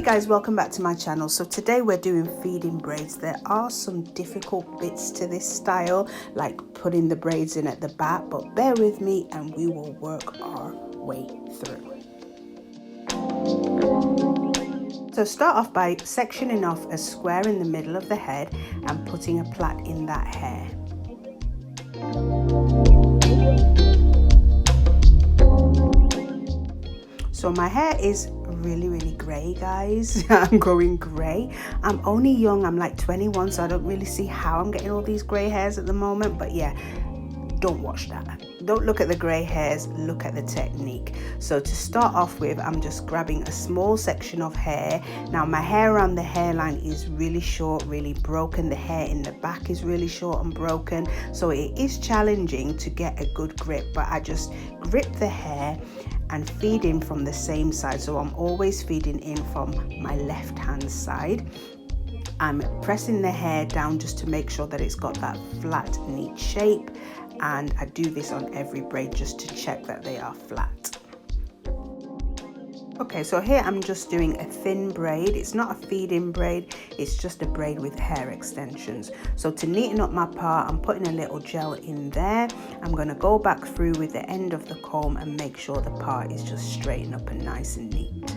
Guys, welcome back to my channel. So today we're doing Feed In Braids. There are some difficult bits to this style, like putting the braids in at the back, but bear with me and we will work our way through. So start off by sectioning off a square in the middle of the head and putting a plait in that hair. So my hair is really grey, guys. I'm going grey. I'm only young, I'm like 21, so I don't really see how I'm getting all these grey hairs at the moment, but yeah, don't watch that. Don't look at the grey hairs, look at the technique. So to start off with, I'm just grabbing a small section of hair. Now my hair around the hairline is really short, really broken. The hair in the back is really short and broken, so it is challenging to get a good grip, but I just grip the hair and feed in from the same side. So I'm always feeding in from my left hand side. I'm pressing the hair down just to make sure that it's got that flat, neat shape. And I do this on every braid just to check that they are flat. Okay, so here I'm just doing a thin braid. It's not a feed-in braid, it's just a braid with hair extensions. So to neaten up my part, I'm putting a little gel in there. I'm going to go back through with the end of the comb and make sure the part is just straightened up and nice and neat.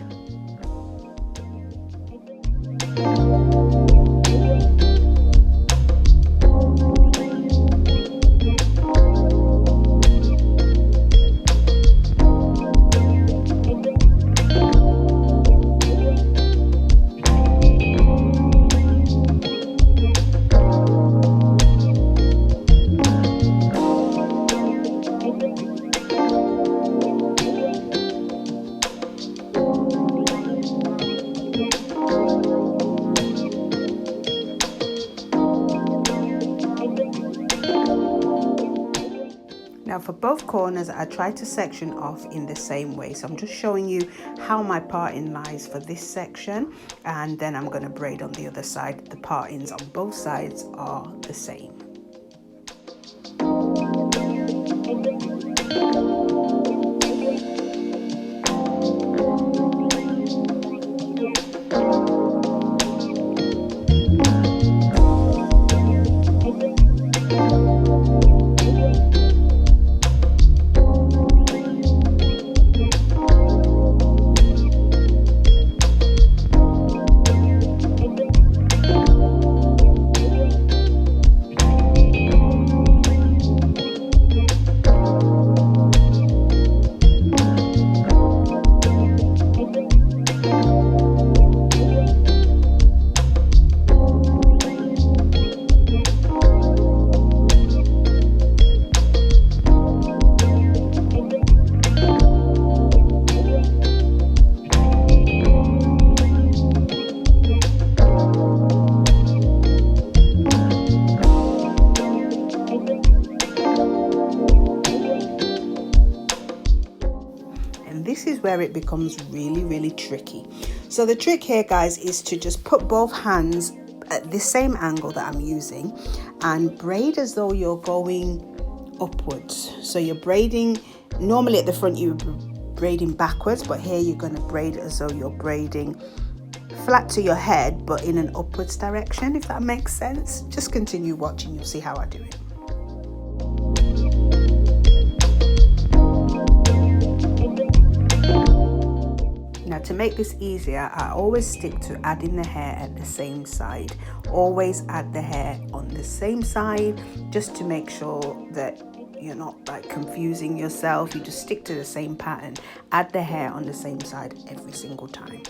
Now for both corners, I try to section off in the same way. So I'm just showing you how my parting lies for this section, and then I'm going to braid on the other side. The partings on both sides are the same. This is where it becomes really tricky. So the trick here, guys, is to just put both hands at the same angle that I'm using and braid as though you're going upwards. So you're braiding, normally at the front you're braiding backwards, but here you're going to braid as though you're braiding flat to your head but in an upwards direction, if that makes sense. Just continue watching, you'll see how I do it. Now to make this easier, I always stick to adding the hair at the same side. Always add the hair on the same side, just to make sure that you're not like confusing yourself. You just stick to the same pattern. Add the hair on the same side every single time.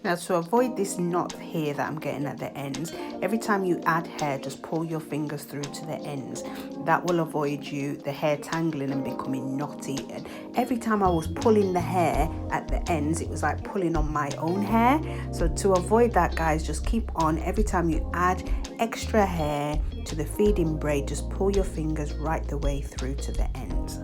Now to avoid this knot here that I'm getting at the ends, every time you add hair, just pull your fingers through to the ends. That will avoid the hair tangling and becoming knotty. And every time I was pulling the hair at the ends, it was like pulling on my own hair. So to avoid that, guys, just keep on. Every time you add extra hair to the feed-in braid, just pull your fingers right the way through to the ends.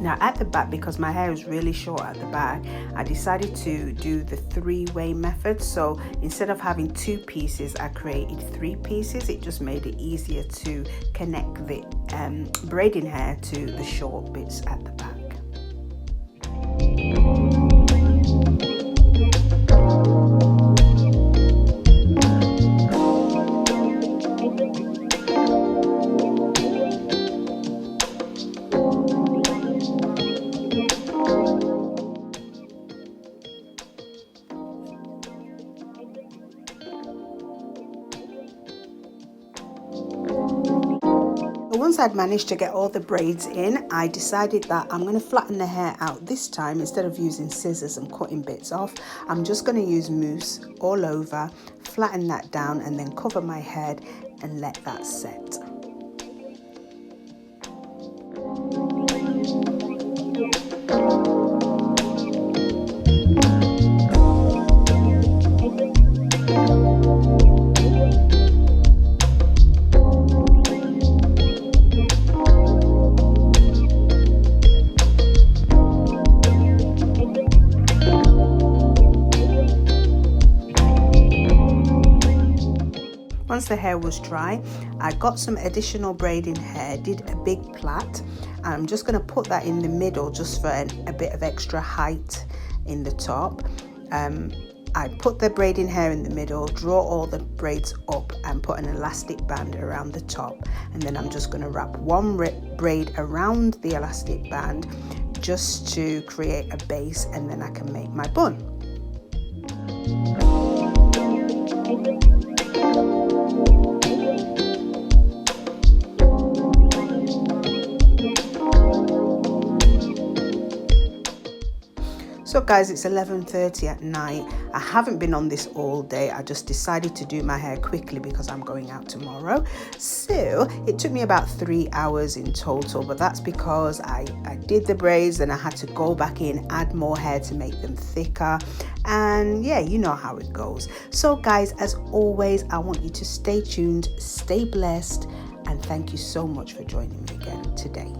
Now at the back, because my hair is really short at the back, I decided to do the three-way method. So instead of having 2 pieces, I created 3 pieces. It just made it easier to connect the braiding hair to the short bits at the back. Once I'd managed to get all the braids in, I decided that I'm going to flatten the hair out this time. Instead of using scissors and cutting bits off, I'm just going to use mousse all over, flatten that down, and then cover my head and let that set. Once the hair was dry, I got some additional braiding hair, did a big plait. I'm just going to put that in the middle just for a bit of extra height in the top. I put the braiding hair in the middle, draw all the braids up and put an elastic band around the top, and then I'm just going to wrap one braid around the elastic band just to create a base, and then I can make my bun. So guys, it's 11:30 at night. I haven't been on this all day. I just decided to do my hair quickly because I'm going out tomorrow. So it took me about 3 hours in total, but that's because I did the braids, and I had to go back in, add more hair to make them thicker. And yeah, you know how it goes. So guys, as always, I want you to stay tuned, stay blessed, and thank you so much for joining me again today.